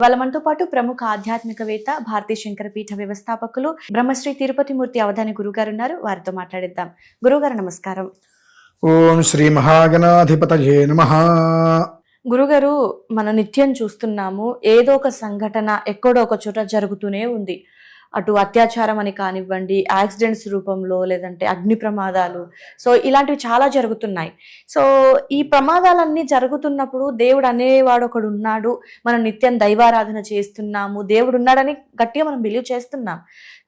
వాళ్ళ మనతో పాటు ప్రముఖ ఆధ్యాత్మికవేత్త, భారతీయ శంకరపీఠ వ్యవస్థాపకులు, బ్రహ్మశ్రీ తిరుపతిమూర్తి అవధాని గురుగారు ఉన్నారు. వారితో మాట్లాడిద్దాం. గురుగారు నమస్కారం. ఓం శ్రీ మహాగణాధిపతయే నమః. గురుగారు, మనం నిత్యం చూస్తున్నాము, ఏదో ఒక సంఘటన ఎక్కడో ఒక చోట జరుగుతూనే ఉంది. అటు అత్యాచారం అని కానివ్వండి, యాక్సిడెంట్స్ రూపంలో, లేదంటే అగ్ని ప్రమాదాలు. సో ఇలాంటివి చాలా జరుగుతున్నాయి. సో ఈ ప్రమాదాలన్నీ జరుగుతున్నప్పుడు దేవుడు అనేవాడు ఒకడు ఉన్నాడు, మనం నిత్యం దైవారాధన చేస్తున్నాము, దేవుడు ఉన్నాడని గట్టిగా మనం బిలీవ్ చేస్తున్నాం.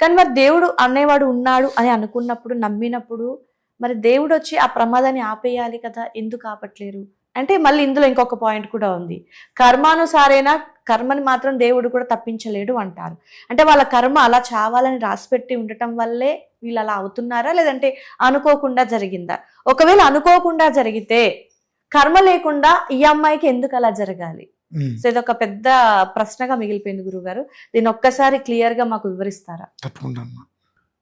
కానీ మరి దేవుడు అనేవాడు ఉన్నాడు అని అనుకున్నప్పుడు, నమ్మినప్పుడు మరి దేవుడు వచ్చి ఆ ప్రమాదాన్ని ఆపేయాలి కదా, ఎందుకు ఆపట్లేరు? అంటే మళ్ళీ ఇందులో ఇంకొక పాయింట్ కూడా ఉంది. కర్మానుసారైనా కర్మని మాత్రం దేవుడు కూడా తప్పించలేడు అంటారు. అంటే వాళ్ళ కర్మ అలా చావాలని రాసిపెట్టి ఉండటం వల్లే వీళ్ళు అలా అవుతున్నారా, లేదంటే అనుకోకుండా జరిగిందా? ఒకవేళ అనుకోకుండా జరిగితే కర్మ లేకుండా ఈ అమ్మాయికి ఎందుకు అలా జరగాలి? సో ఇదొక పెద్ద ప్రశ్నగా మిగిలిపోయింది గురుగారు. దీన్ని ఒక్కసారి క్లియర్ గా మాకు వివరిస్తారా? తప్పకుండా.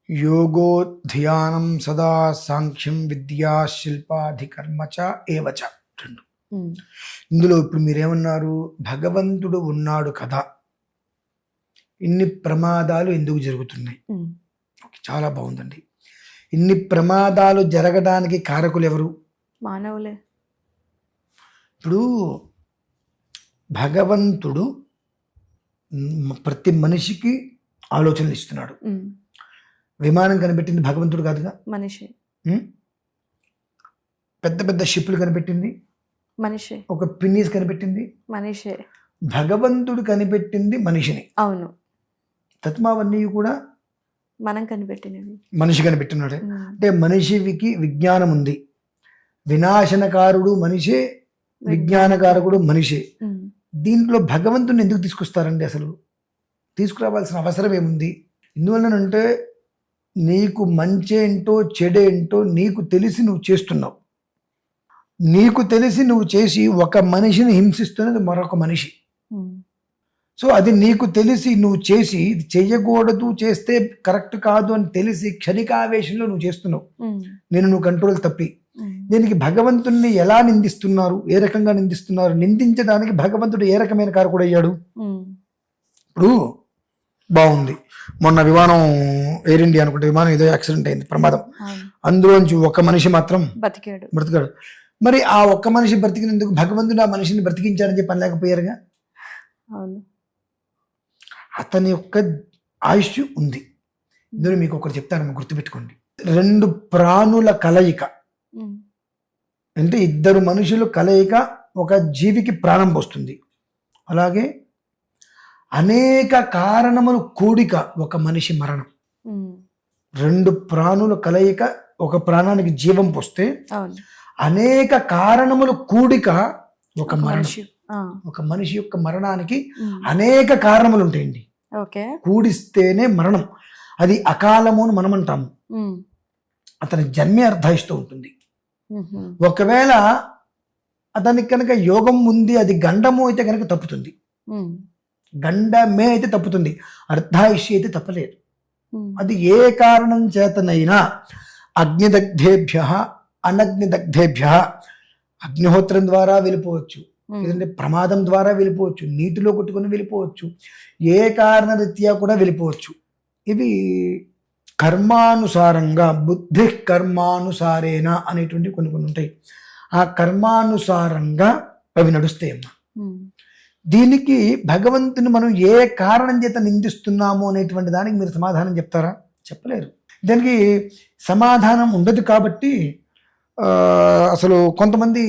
యోగో ధ్యానం సదా సాంఖ్యం విద్యా శిల్పాధికర్మ చ ఏవచ. రెండు. ఇందులో ఇప్పుడు మీరేమన్నారు? భగవంతుడు ఉన్నాడు కదా, ఇన్ని ప్రమాదాలు ఎందుకు జరుగుతున్నాయి? చాలా బాగుందండి. ఇన్ని ప్రమాదాలు జరగడానికి కారకులు ఎవరు? మానవులే. ఇప్పుడు భగవంతుడు ప్రతి మనిషికి ఆలోచనలు ఇస్తున్నాడు. విమానం కనిపెట్టింది భగవంతుడు కాదుగా, మనిషి. పెద్ద పెద్ద షిప్లు కనిపెట్టింది మనిషి. ఒక పిన్నీస్ కనిపెట్టింది మనిషి. భగవంతుడు కనిపెట్టింది మనిషిని. అవును. తత్మావన్నీ కూడా మనం కనిపెట్టినవి. మనిషి కనిపెట్టినాడే. అంటే మనిషికి విజ్ఞానం ఉంది. వినాశనకారుడు మనిషే, విజ్ఞానకారకుడు మనిషే. దీంట్లో భగవంతుని ఎందుకు తీసుకొస్తారండి? అసలు తీసుకురావాల్సిన అవసరం ఏముంది? ఎందువల్లనంటే నీకు మంచేంటో చెడేంటో నీకు తెలిసి నువ్వు చేస్తున్నావు. నీకు తెలిసి నువ్వు చేసి ఒక మనిషిని హింసిస్తున్నది మరొక మనిషి. సో అది నీకు తెలిసి నువ్వు చేసి ఇది చెయ్యకూడదు, చేస్తే కరెక్ట్ కాదు అని తెలిసి క్షణికావేశంలో నువ్వు చేస్తున్నావు. నువ్వు కంట్రోల్ తప్పి దీనికి భగవంతుణ్ణి ఎలా నిందిస్తున్నారు? ఏ రకంగా నిందిస్తున్నారు? నిందించడానికి భగవంతుడు ఏ రకమైన కారకుడు అయ్యాడు? ఇప్పుడు బాగుంది, మొన్న విమానం ఎయిర్ ఇండియా అనుకుంటే విమానం ఏదో యాక్సిడెంట్ అయింది, ప్రమాదం. అందులోంచి ఒక మనిషి మాత్రం బ్రతికాడు. మరి ఆ ఒక్క మనిషి బ్రతికినందుకు భగవంతుడు ఆ మనిషిని బ్రతికించాడని చెప్పి అనలేకపోయారుగా. అతని యొక్క ఆయుష్ ఉంది. ఇందులో మీకు ఒకటి చెప్తాను, గుర్తుపెట్టుకోండి. రెండు ప్రాణుల కలయిక అంటే ఇద్దరు మనుషులు కలయిక ఒక జీవికి ప్రాణం పోస్తుంది. అలాగే అనేక కారణములు కూడిక ఒక మనిషి మరణం. రెండు ప్రాణుల కలయిక ఒక ప్రాణానికి జీవం పోస్తే అనేక కారణములు కూడిక ఒక మరణం. ఒక మనిషి యొక్క మరణానికి అనేక కారణములు ఉంటాయండి. కూడిస్తేనే మరణం. అది అకాలము అని మనం అంటాము. అతని జన్మే అర్ధాయిస్తూ ఉంటుంది. ఒకవేళ అతనికి కనుక యోగం ఉంది, అది గండము అయితే కనుక తప్పుతుంది. గండమే అయితే తప్పుతుంది, అర్ధాయుష్య అయితే తప్పలేదు. అది ఏ కారణం చేతనైనా అగ్నిదగ్ధేభ్య అనగ్నిదగ్ధేభ్య, అగ్నిహోత్రం ద్వారా వెళ్ళిపోవచ్చు, లేదంటే ప్రమాదం ద్వారా వెళ్ళిపోవచ్చు, నీటిలో కొట్టుకుని వెళ్ళిపోవచ్చు, ఏ కారణరీత్యా కూడా వెళ్ళిపోవచ్చు. ఇవి కర్మానుసారంగా, బుద్ధి కర్మానుసారేణ అనేటువంటి కొన్ని ఉంటాయి. ఆ కర్మానుసారంగా అవి నడుస్తాయమ్మా. దీనికి భగవంతుని మనం ఏ కారణం చేత నిందిస్తున్నాము అనేటువంటి దానికి మీరు సమాధానం చెప్తారా? చెప్పలేరు. దానికి సమాధానం ఉండదు. కాబట్టి అసలు కొంతమంది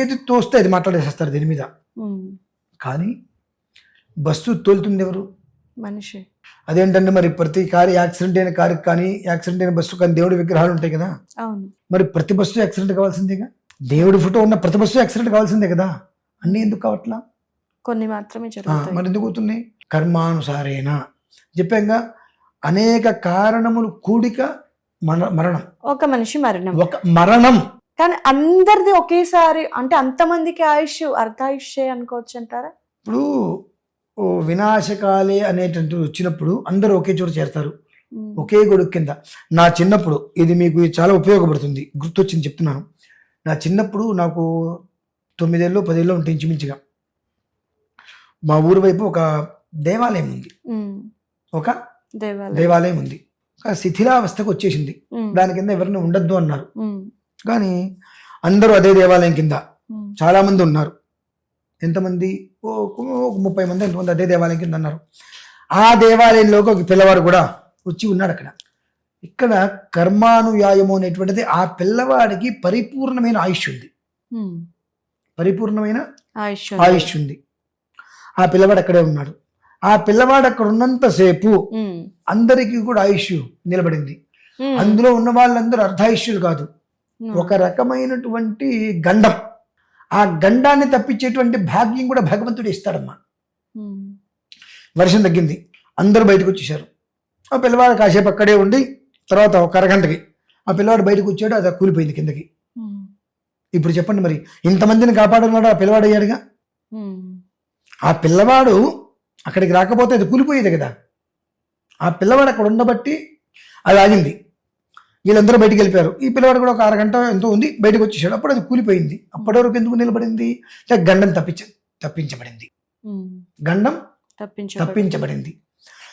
ఏది తోస్తే అది మాట్లాడేసేస్తారు దీని మీద. కానీ బస్సు తోలుతుంది ఎవరు? మనిషి. అదేంటంటే మరి ప్రతి కారు యాక్సిడెంట్ అయిన కారు కానీ, యాక్సిడెంట్ అయిన బస్సు కానీ దేవుడి విగ్రహాలు ఉంటాయి కదా. మరి ప్రతి బస్సు యాక్సిడెంట్ కావాల్సిందేగా. దేవుడి ఫోటో ఉన్న ప్రతి బస్సు యాక్సిడెంట్ కావాల్సిందే కదా. అన్నీ ఎందుకు కావట్లా? కొన్ని మాత్రమే జరుగుతాయి. మరి ఎందుకు అవుతున్నాయి? కర్మానుసారేనా చెప్పాక అనేక కారణములు కూడిక మరణం. ఒక మనిషి మరణం, ఒక మరణం. కానీ అందరిది ఒకేసారి అంటే అంతమందికి ఆయుష్ అర్ధాయుష్యే అనుకోవచ్చు అంటారా? ఇప్పుడు వినాశకాలే అనేటువంటి వచ్చినప్పుడు అందరూ ఒకే చోట చేరతారు, ఒకే గొడుగు కింద. నా చిన్నప్పుడు ఇది మీకు చాలా ఉపయోగపడుతుంది, గుర్తొచ్చింది చెప్తున్నాను. నా చిన్నప్పుడు నాకు 9 ఏళ్ళు 10 ఏళ్ళు ఉంటే ఇంచుమించుగా మా ఊరు వైపు ఒక దేవాలయం ఉంది, ఒక దేవాలయం ఉంది. ఒక శిథిలావస్థకు వచ్చేసింది. దాని కింద ఎవరిని ఉండద్దు అన్నారు. కానీ అందరూ అదే దేవాలయం కింద చాలా మంది ఉన్నారు. ఎంతమంది? ఒక 30 మంది ఎంతమంది అదే దేవాలయం కింద అన్నారు. ఆ దేవాలయంలోకి ఒక పిల్లవాడు కూడా వచ్చి ఉన్నాడు అక్కడ. ఇక్కడ కర్మానుయాయము అనేటువంటిది ఆ పిల్లవాడికి పరిపూర్ణమైన ఆయుష్ ఉంది. పరిపూర్ణమైన ఆయుష్ ఉంది. ఆ పిల్లవాడు అక్కడే ఉన్నాడు. ఆ పిల్లవాడు అక్కడ ఉన్నంతసేపు అందరికీ కూడా ఆయుష్ నిలబడింది. అందులో ఉన్న వాళ్ళందరూ అర్ధాయుష్యులు కాదు, ఒక రకమైనటువంటి గండం. ఆ గండాన్ని తప్పించేటువంటి భాగ్యం కూడా భగవంతుడు ఇస్తాడమ్మా. వర్షం తగ్గింది, అందరూ బయటకు వచ్చేసారు. ఆ పిల్లవాడు కాసేపు అక్కడే ఉండి తర్వాత ఒక అరగంటకి ఆ పిల్లవాడు బయటకు వచ్చాడు, అది కూలిపోయింది కిందకి. ఇప్పుడు చెప్పండి, మరి ఇంతమందిని కాపాడన్నాడు ఆ పిల్లవాడు అయ్యాడుగా. ఆ పిల్లవాడు అక్కడికి రాకపోతే అది కూలిపోయేది కదా. ఆ పిల్లవాడు అక్కడ ఉండబట్టి అది ఆగింది. వీళ్ళందరూ బయటికి వెళ్ళిపోయారు. ఈ పిల్లవాడు కూడా ఒక అరగంట ఎంతో ఉంది, బయటకు వచ్చేసాడు. అప్పుడు అది కూలిపోయింది. అప్పటి వరకు ఎందుకు నిలబడింది? గండం తప్పించబడింది. గండం తప్పించబడింది.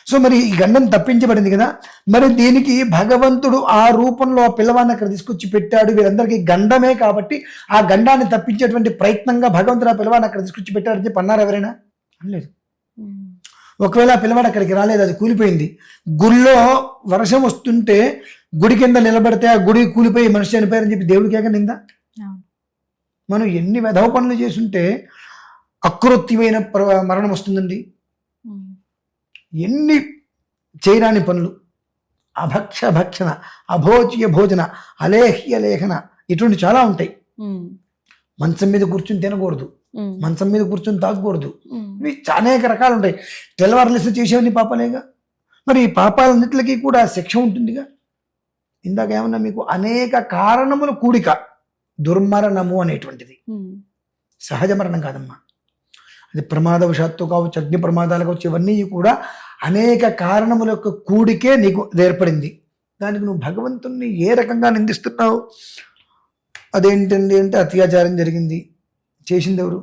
సో మరి ఈ గండం తప్పించబడింది కదా, మరి దీనికి భగవంతుడు ఆ రూపంలో ఆ పిల్లవాడిని అక్కడ తీసుకొచ్చి పెట్టాడు. వీళ్ళందరికీ గండమే కాబట్టి ఆ గండాన్ని తప్పించేటువంటి ప్రయత్నంగా భగవంతుడు ఆ పిల్లవాడిని అక్కడ తీసుకొచ్చి పెట్టాడని చెప్పి అన్నారు ఎవరైనా? అనలేదు. ఒకవేళ ఆ పిల్లవాడు అక్కడికి రాలేదు, అది కూలిపోయింది. గుళ్ళో వర్షం వస్తుంటే గుడి కింద నిలబడితే ఆ గుడి కూలిపోయి మనిషి చనిపోయారని చెప్పి దేవుడికి ఏక నిందా? మనం ఎన్ని వెధవ పనులు చేసుంటే అకృత్యమైన మరణం వస్తుందండి. ఎన్ని చేయరాని పనులు, భక్షణ, అభోజ్య భోజన, అలేహ్య లేఖన, ఇటువంటి చాలా ఉంటాయి. మంచం మీద కూర్చుని తినకూడదు, మంచం మీద కూర్చొని తాగకూడదు. ఇవి అనేక రకాలు ఉంటాయి. తెల్లవారులేసి చేసేవన్నీ పాపాలేగా. మరి ఈ పాపాలన్నిటికీ కూడా శిక్ష ఉంటుందిగా. ఇందాక ఏమన్నా మీకు అనేక కారణముల కూడిక దుర్మరణము అనేటువంటిది. సహజ మరణం కాదమ్మా, అది ప్రమాదవశాత్తు కావచ్చు, అగ్ని ప్రమాదాలు కావచ్చు, ఇవన్నీ కూడా అనేక కారణముల యొక్క కూడికే నీకు ఏర్పడింది. దానికి నువ్వు భగవంతుణ్ణి ఏ రకంగా నిందిస్తున్నావు? అదేంటండి అంటే అత్యాచారం జరిగింది, చేసింది ఎవరు?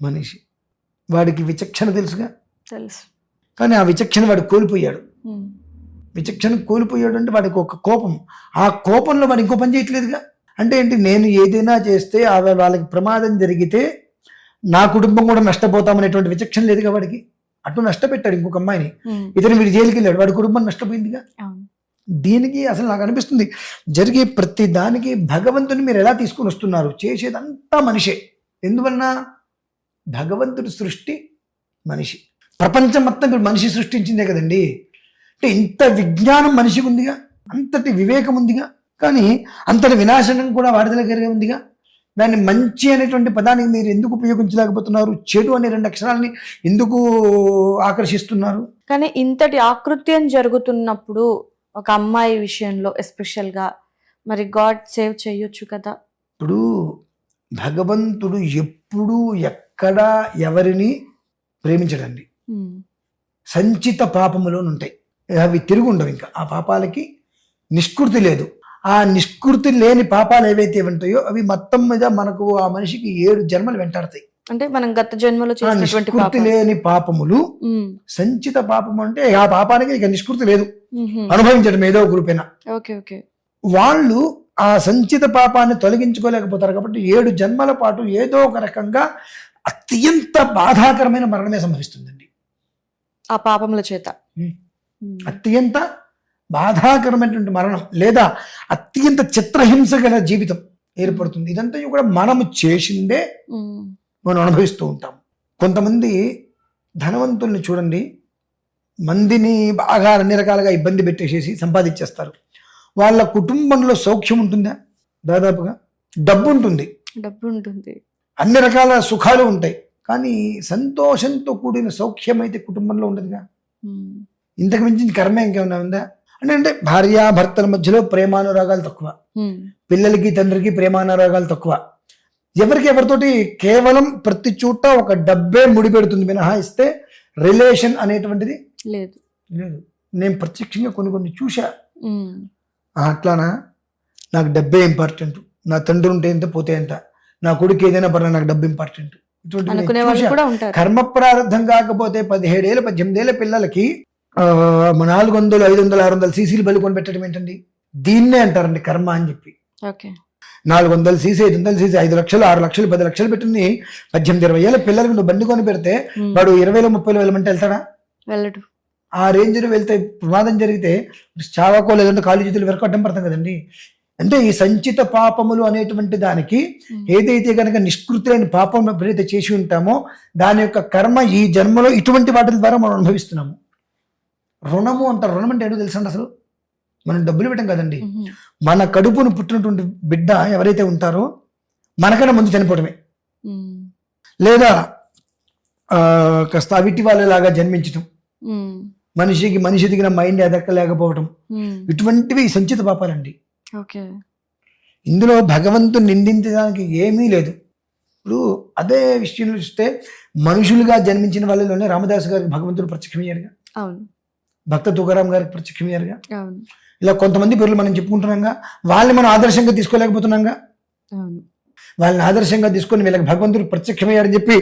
మనిషి. వాడికి విచక్షణ తెలుసుగా, తెలుసు. కానీ ఆ విచక్షణ వాడు కోల్పోయాడు. విచక్షణ కోల్పోయాడు అంటే వాడికి ఒక కోపం, ఆ కోపంలో వాడు ఇంకో పని చేయట్లేదుగా. అంటే ఏంటి? నేను ఏదైనా చేస్తే వాళ్ళకి ప్రమాదం జరిగితే నా కుటుంబం కూడా నష్టపోతామనేటువంటి విచక్షణ లేదుగా వాడికి. అటు నష్టపెట్టాడు ఇంకొక అమ్మాయిని, ఇతను వీడి జైలుకి వెళ్ళాడు, వాడి కుటుంబం నష్టపోయిందిగా. దీనికి అసలు నాకు అనిపిస్తుంది, జరిగే ప్రతి దానికి భగవంతుని మీరు ఎలా తీసుకుని వస్తున్నారు? చేసేదంతా మనిషే. ఎందువలన? భగవంతుడి సృష్టి మనిషి, ప్రపంచం మొత్తం ఇప్పుడు మనిషి సృష్టించిందే కదండి. అంటే ఇంత విజ్ఞానం మనిషికి ఉందిగా, అంతటి వివేకం ఉందిగా, కానీ అంతటి వినాశనం కూడా వాడి దగ్గర ఉందిగా. దాన్ని మంచి అనేటువంటి పదానికి మీరు ఎందుకు ఉపయోగించలేకపోతున్నారు? చెడు అనే 2 అక్షరాలని ఎందుకు ఆకర్షిస్తున్నారు? కానీ ఇంతటి ఆకృత్యం జరుగుతున్నప్పుడు ఒక అమ్మాయి విషయంలో ఎస్పెషల్గా మరి గాడ్ సేవ్ చేయొచ్చు కదా. ఇప్పుడు భగవంతుడు ఎప్పుడూ ఎక్కడ ఎవరిని ప్రేమించడండి. సంచిత పాపములోనుంటాయి, అవి తిరిగి ఉండవు. ఇంకా ఆ పాపాలకి నిష్కృతి లేదు. ఆ నిష్కృతి లేని పాపాలు ఏవైతే ఉంటాయో అవి మొత్తం మీద మనకు ఆ మనిషికి 7 జన్మలు వెంటాడతాయి. అంటే మనం గత జన్మలో నిష్కృతి లేని పాపములు, సంచిత పాపం అంటే ఆ పాపానికి ఇక నిష్కృతి లేదు, అనుభవించడం ఏదో ఒక రూపేణ. వాళ్ళు ఆ సంచిత పాపాన్ని తొలగించుకోలేకపోతారు కాబట్టి 7 జన్మల పాటు ఏదో ఒక రకంగా అత్యంత బాధాకరమైన మరణమే సంభవిస్తుందండి ఆ పాపముల చేత. అత్యంత బాధాకరమైనటువంటి మరణం లేదా అత్యంత చిత్రహింస గల జీవితం ఏర్పడుతుంది. ఇదంతా కూడా మనము చేసిందే మనం అనుభవిస్తూ ఉంటాం. కొంతమంది ధనవంతుల్ని చూడండి, మందిని బాగా అన్ని రకాలుగా ఇబ్బంది పెట్టేసేసి సంపాదించేస్తారు. వాళ్ళ కుటుంబంలో సౌఖ్యం ఉంటుందా? దాదాపుగా డబ్బు ఉంటుంది, అన్ని రకాల సుఖాలు ఉంటాయి, కానీ సంతోషంతో కూడిన సౌఖ్యం అయితే కుటుంబంలో ఉండదుగా. ఇంతకు మించిన కర్మ ఇంకేమన్నా ఉందా? అంటే భార్యాభర్తల మధ్యలో ప్రేమానురాగాలు తక్కువ, పిల్లలకి తండ్రికి ప్రేమానురాగాలు తక్కువ, ఎవరికి ఎవరితోటి కేవలం ప్రతి చోట ఒక డబ్బే ముడిపెడుతుంది మినహాయిస్తే రిలేషన్ అనేటువంటిది లేదు. నేను ప్రత్యక్షంగా కొన్ని చూసా. అట్లానా, నాకు డబ్బే ఇంపార్టెంట్, నా తండ్రి ఉంటే ఎంత పోతే ఎంత, నా కొడుకు ఏదైనా పర్లేదు నాకు డబ్బు ఇంపార్టెంట్. ఇటువంటివి అనుకునే నేను వాళ్ళు చూశా. కూడా ఉంటారు. కర్మ ప్రారంధం కాకపోతే 17 ఏళ్ళ 18 ఏళ్ళ పిల్లలకి 400 500 600 సీసీలు బలి కొని పెట్టడం ఏంటండి? దీన్నే అంటారండి కర్మ అని చెప్పి. ఓకే. 400 సీసీ 500 సీసీ 5 లక్షలు 6 లక్షలు 10 లక్షలు పెట్టింది 18 20 ఏళ్ళ పిల్లలకి నువ్వు బండి కొని పెడితే వాడు 20,000 30,000 వెళ్ళమంటే వెళ్తాడా? వెళ్ళడు. ఆ రేంజ్లో వెళ్తే ప్రమాదం జరిగితే చావకో లేదంటే కాళ్ళు చేతులు వెరకొట్టడం పడతాం కదండి. అంటే ఈ సంచిత పాపములు అనేటువంటి దానికి ఏదైతే కనుక నిష్కృతులైన పాపం ఎప్పుడైతే చేసి ఉంటామో దాని యొక్క కర్మ ఈ జన్మలో ఇటువంటి వాటి ద్వారా మనం అనుభవిస్తున్నాము. రుణము అంటారు. రుణం అంటే ఏంటో తెలుసండి? అసలు మనం డబ్బులు పెట్టం కదండి. మన కడుపును పుట్టినటువంటి బిడ్డ ఎవరైతే ఉంటారో మనకన్నా ముందు చనిపోవడమే, లేదా కాస్త అవిటి వాళ్ళలాగా జన్మించటం, మనిషి దిగిన మైండ్ ఎదక్కలేకపోవటం, ఇటువంటివి సంచిత పాపాలండి. ఇందులో భగవంతుని నిందించడానికి ఏమీ లేదు. ఇప్పుడు అదే విషయంలో చూస్తే మనుషులుగా జన్మించిన వాళ్ళలోనే రామదాస్ గారికి భగవంతుడు ప్రత్యక్షమయ్యారుగా, భక్త తుకారాం గారికి ప్రత్యక్షమయ్యారుగా. ఇలా కొంతమంది పేర్లు మనం చెప్పుకుంటున్నాంగా, వాళ్ళని మనం ఆదర్శంగా తీసుకోలేకపోతున్నాంగా. వాళ్ళని ఆదర్శంగా తీసుకొని వీళ్ళకి భగవంతుడు ప్రత్యక్షమయ్యాడని చెప్పి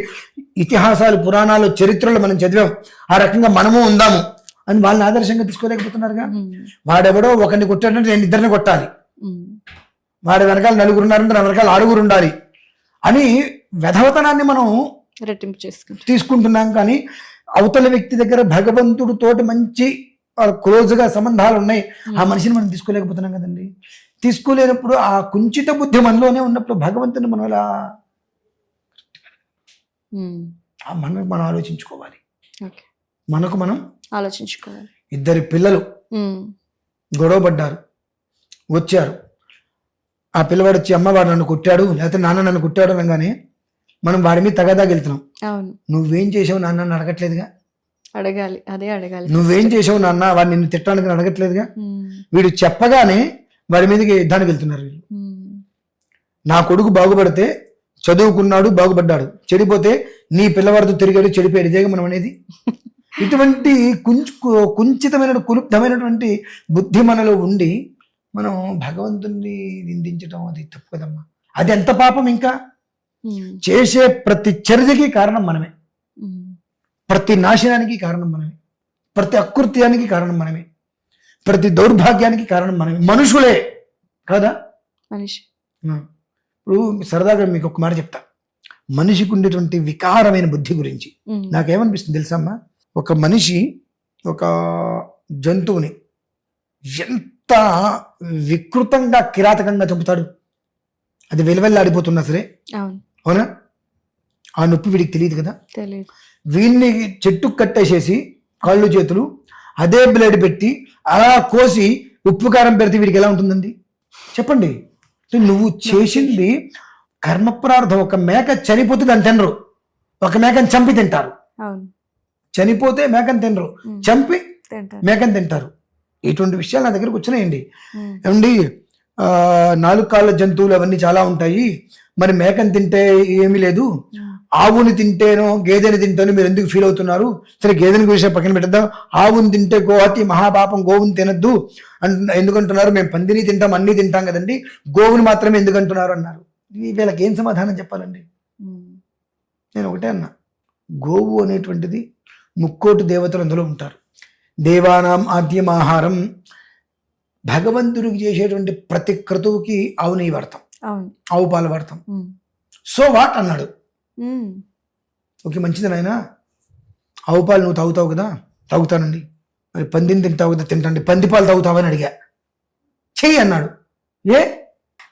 ఇతిహాసాలు పురాణాలు చరిత్రలో మనం చదివాం. ఆ రకంగా మనము ఉందాము అని వాళ్ళని ఆదర్శంగా తీసుకోలేకపోతున్నారుగా. వాడెవడో ఒకరిని కొట్టాడంటే నేను ఇద్దరిని కొట్టాలి, వాడి వెనకాల 4 ఉన్నారంటే నా వెనకాల 6 ఉండాలి అని వెధవతనాన్ని మనం రెట్టింపు తీసుకుంటున్నాం. కానీ అవతల వ్యక్తి దగ్గర భగవంతుడితోటి మంచి క్లోజ్గా సంబంధాలు ఉన్నాయి, ఆ మనిషిని మనం తీసుకోలేకపోతున్నాం కదండి. తీసుకోలేనప్పుడు ఆ కుంచిత బుద్ధి మనలోనే ఉన్నప్పుడు భగవంతుని మనం ఎలా మనం ఆలోచించుకోవాలి. మనకు మనం ఆలోచించుకోవాలి. 2 పిల్లలు గొడవ పడ్డారు, వచ్చారు. ఆ పిల్లవాడు వచ్చి అమ్మవాడు నన్ను కొట్టాడు లేకపోతే నాన్న నన్ను కొట్టాడు అనగానే మనం వాడి మీద తగదాకి వెళ్తున్నాం. నువ్వేం చేసావు నాన్న అని అడగట్లేదుగా. అడగాలి, అదే అడగాలి. నువ్వేం చేసావు నాన్న వాడు నిన్ను తిట్టడానికి అడగట్లేదుగా. వీడు చెప్పగానే వాడి మీదకి యుద్ధానికి వెళ్తున్నారు. నా కొడుకు బాగుపడితే చదువుకున్నాడు బాగుపడ్డాడు, చెడిపోతే నీ పిల్లవాడితో తిరిగాడు చెడిపోయాడు, ఇదేగా మనం అనేది. ఇటువంటి కుంచితమైన కులుప్తమైనటువంటి బుద్ధి మనలో ఉండి మనం భగవంతుని నిందించడం అది తప్పు కదమ్మా. అది ఎంత పాపం. ఇంకా చేసే ప్రతి చర్యకి కారణం మనమే, ప్రతి నాశనానికి కారణం మనమే, ప్రతి అకృత్యానికి కారణం మనమే, ప్రతి దౌర్భాగ్యానికి కారణం మనమే. మనుషులే కదా మనిషి. ఇప్పుడు సరదాగా మీకు ఒక మాట చెప్తా, మనిషికి ఉండేటువంటి వికారమైన బుద్ధి గురించి. నాకేమనిపిస్తుంది తెలుసమ్మా, ఒక మనిషి ఒక జంతువుని ఎంత వికృతంగా కిరాతకంగా చంపుతాడు. అది వెలువెల్లాడిపోతున్నా సరే, అవునా? ఆ నొప్పి వీడికి తెలియదు కదా. వీడిని చెట్టుకు కట్టేసేసి కాళ్ళు చేతులు అదే బ్లేడ్ పెట్టి అలా కోసి ఉప్పు కారం పెడితే వీడికి ఎలా ఉంటుందండి చెప్పండి. నువ్వు చేసింది కర్మప్రార్థం. ఒక మేక చనిపోతే దాన్ని తినరు, ఒక మేకని చంపి తింటారు. చనిపోతే మేకని తినరు, చంపి మేకని తింటారు. ఇటువంటి విషయాలు నా దగ్గరకు వచ్చినాయండి. ఏమండి 4 కాళ్ళ జంతువులు అవన్నీ చాలా ఉంటాయి, మరి మేకని తింటే ఏమీ లేదు, ఆవుని తింటేనో గేదెని తింటేనో మీరు ఎందుకు ఫీల్ అవుతున్నారు? సరే గేదెని విషయం పక్కన పెట్టద్దాం. ఆవుని తింటే గోహతి మహాపాపం, గోవుని తినద్దు ఎందుకంటున్నారు? మేము పందిని తింటాం, అన్ని తింటాం కదండి, గోవుని మాత్రమే ఎందుకంటున్నారు అన్నారు. వీళ్ళకి ఏం సమాధానం చెప్పాలండి? నేను ఒకటే అన్నా, గోవు అనేటువంటిది 3 కోటి దేవతలు అందులో ఉంటారు. దేవానాం ఆద్యం ఆహారం. భగవంతుడికి చేసేటువంటి ప్రతి క్రతువుకి ఆవు నెయ్యి వాడతాం, ఆవు పాలు వాడతాం. సో వాట్ అన్నాడు. ఓకే మంచిది నాయనా, ఆవు పాలు నువ్వు తాగుతావు కదా, తాగుతానండి. మరి పందిని తింటావు కదా, తింటాండి. పంది పాలు తాగుతావని అడిగా, చెయ్యి అన్నాడు. ఏ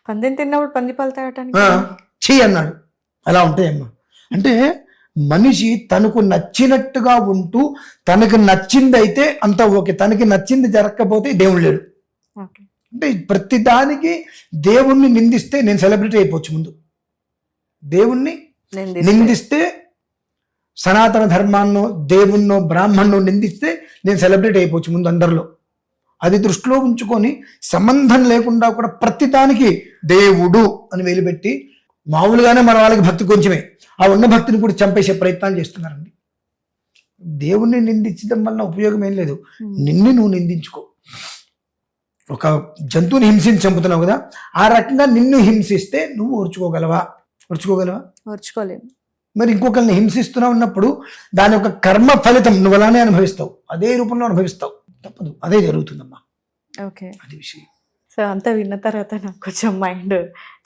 పందిని తిన్నప్పుడు పంది పాలు తాగటానికి చెయ్యి అన్నాడు. అలా ఉంటాయమ్మా. అంటే మనిషి తనకు నచ్చినట్టుగా ఉంటూ తనకు నచ్చింది అయితే అంత ఓకే, తనకి నచ్చింది జరగకపోతే దేవుడు లేడు. అంటే ప్రతి దానికి దేవుణ్ణి నిందిస్తే నేను సెలబ్రిటీ అయిపోవచ్చు. ముందు దేవుణ్ణి నిందిస్తే, సనాతన ధర్మాన్నో దేవుణ్ణో బ్రాహ్మణ్ణో నిందిస్తే నేను సెలబ్రిటీ అయిపోవచ్చు ముందు అందరిలో. అది దృష్టిలో ఉంచుకొని సంబంధం లేకుండా కూడా ప్రతి దానికి దేవుడు అని వెలిపెట్టి, మామూలుగానే మన వాళ్ళకి భక్తి కొంచెమే, ఆ ఉన్న భక్తిని కూడా చంపేసే ప్రయత్నాలు చేస్తున్నారండి. దేవుణ్ణి నిందించడం వల్ల ఉపయోగం ఏం లేదు. నిన్ను నువ్వు నిందించుకో. ఒక జంతువుని హింసించి చంపుతున్నావు కదా, ఆ రకంగా నిన్ను హింసిస్తే నువ్వు ఓర్చుకోగలవా? ఓర్చుకోలేము. మరి ఇంకొకరిని హింసిస్తున్నా ఉన్నప్పుడు దాని యొక్క కర్మ ఫలితం నువ్వు అలానే అనుభవిస్తావు, అదే రూపంలో అనుభవిస్తావు, తప్పదు, అదే జరుగుతుందమ్మా. ఓకే. అది విషయం. సో అంతా విన్న తర్వాత నాకు కొంచెం మైండ్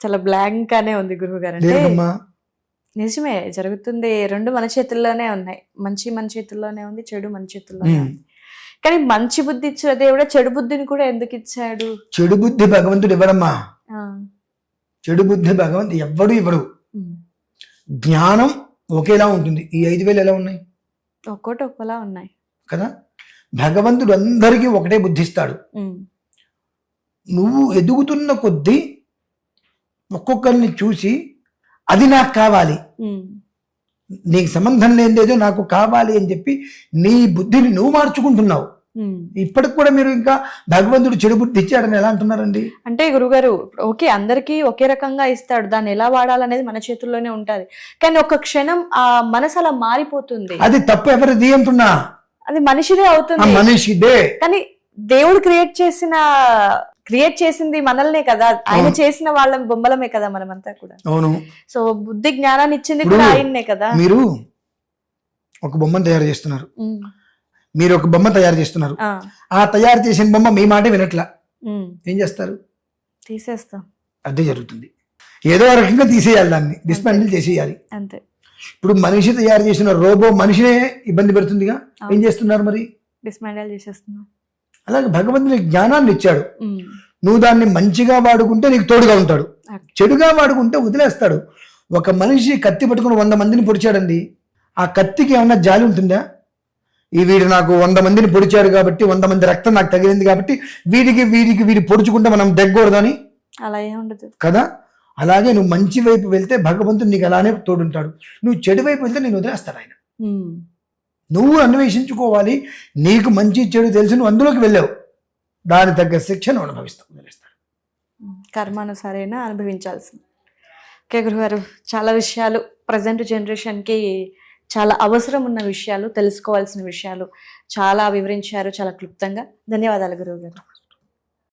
చాలా బ్లాంక్ గానే ఉంది గురువుగారు. అంటే లేదమ్మా, నిజమే జరుగుతుంది, రెండు మన చేతుల్లోనే ఉన్నాయి. మంచి మన చేతుల్లోనే ఉంది, చెడు మన చేతుల్లోనే ఉంది. కానీ మంచి బుద్ధి ఇచ్చిన దేవుడే చెడు బుద్ధిని కూడా ఎందుకు ఇచ్చాడు? చెడు బుద్ధి భగవంతుడు ఇవ్వడమ్మా. చెడు బుద్ధి భగవంతుడు ఎవ్వడు ఇవ్వడు. జ్ఞానం ఒకేలా ఉంటుంది. ఈ 5,000 ఎలా ఉన్నాయి? ఒక్కోటి ఒక్కోలా ఉన్నాయి కదా. భగవంతుడు అందరికీ ఒకటే బుద్ధిస్తాడు. నువ్వు ఎదుగుతున్న కొద్దీ ఒక్కొక్కరిని చూసి అది నాకు కావాలి, నీకు సంబంధం లేనిదేదో నాకు కావాలి అని చెప్పి నీ బుద్ధిని నువ్వు మార్చుకుంటున్నావు. ఇప్పటికి కూడా మీరు ఇంకా భగవంతుడు చెడు బుద్ధి ఇచ్చాడని ఎలా అంటున్నారండి? అంటే గురుగారు ఓకే, అందరికీ ఒకే రకంగా ఇస్తాడు, దాన్ని ఎలా వాడాలనేది మన చేతుల్లోనే ఉంటది. కానీ ఒక క్షణం ఆ మనసు అలా మారిపోతుంది. అది తప్పు ఎవరిది అంటున్నా? అది మనిషిదే అవుతుంది, మనిషిదే. కానీ దేవుడు క్రియేట్ చేసింది మనల్నే కదా, ఆయన చేసిన వాళ్ళ బొమ్మలమే కదా మనమంతా కూడా. అవును. సో బుద్ధి జ్ఞానాన్ని ఇచ్చింది కూడా ఆయన్నే కదా. మీరు ఒక బొమ్మను తయారు చేస్తున్నారు, మీరు ఒక బొమ్మ తయారు చేస్తున్నారు, ఆ తయారు చేసిన బొమ్మ మీ మాట వినట్లా, ఏం చేస్తారు? తీసేస్తాం. అదే జరుగుతుంది. ఏదో రకంగా తీసేయాలి, దాన్ని డిస్మాంటిల్ చేసేయాలి అంతే. ఇప్పుడు మనిషి తయారు చేసిన రోబో మనిషినే ఇబ్బంది పెడుతుందిగా, ఏం చేస్తున్నారు మరి? డిస్మాంటిల్ చేసేస్తున్నాం. అలాగే భగవంతుని జ్ఞానాన్ని ఇచ్చాడు, నువ్వు దాన్ని మంచిగా వాడుకుంటే నీకు తోడుగా ఉంటాడు, చెడుగా వాడుకుంటే వదిలేస్తాడు. ఒక మనిషి కత్తి పట్టుకుని 100 మందిని పొడిచాడండి, ఆ కత్తికి ఏమన్నా జాలి ఉంటుందా? వీడు నాకు 100 మందిని పొడిచాడు కాబట్టి 100 మంది రక్తం నాకు తగిలింది కాబట్టి వీడి పొడుచుకుంటే మనం దగ్గకూడదని అలా ఏం ఉండదు కదా. అలాగే నువ్వు మంచి వైపు వెళ్తే భగవంతుడు నీకు అలానే తోడుంటాడు, నువ్వు చెడు వైపు వెళ్తే నేను వదిలేస్తాడు ఆయన. నువ్వు అన్వేషించుకోవాలి, నీకు మంచి చెడు తెలిసి నువ్వు అందులోకి వెళ్ళావు, దాని తగ్గ శిక్షను అనుభవిస్తావు, వదిలేస్తాడు. కర్మానుసారైనా అనుభవించాల్సింది. ఓకే గురుగారు, చాలా విషయాలు ప్రజెంట్ జనరేషన్కి చాలా అవసరం ఉన్న విషయాలు, తెలుసుకోవాల్సిన విషయాలు చాలా వివరించారు, చాలా క్లుప్తంగా. ధన్యవాదాలు గురువు గారు.